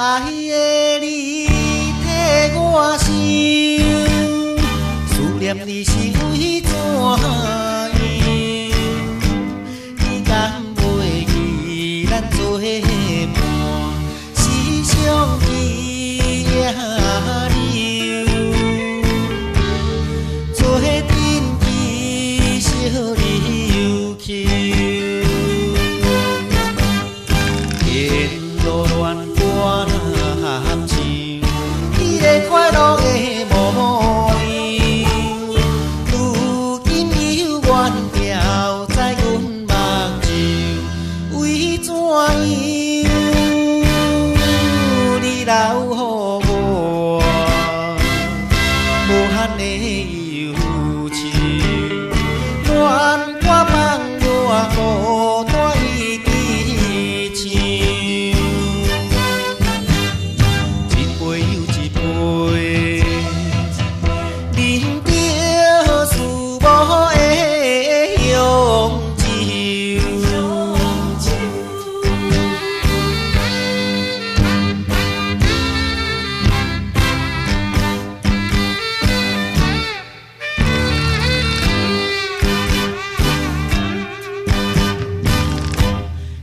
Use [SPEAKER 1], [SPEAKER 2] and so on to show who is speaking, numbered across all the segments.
[SPEAKER 1] 爱的你替我想，思念你是为怎样？你敢袂记咱做伙伴，时常记也留，做伙珍惜小日悠久。路乱歌呐喊唱，你的快乐的模样。如今有原条在阮目睭，为怎样？你留予我无限的忧愁，恋我放我孤单一支唱。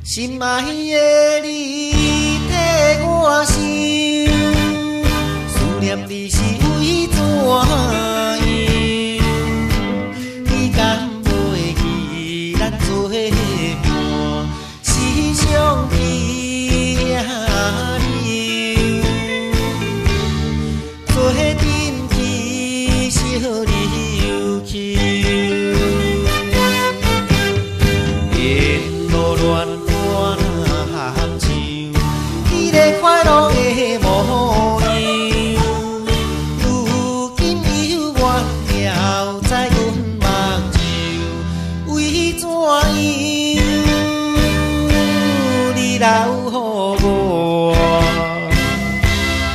[SPEAKER 1] 心爱的你替我想，思念你是为怎样？你敢袂记咱做伙伴，时常记也留，做伙珍惜小日悠久。沿路乱喊唱，你的快乐的模样。如今有原条在阮目睭，为怎样？你留予我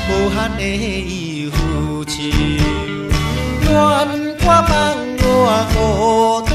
[SPEAKER 1] 无限的忧愁，恋我放我孤单。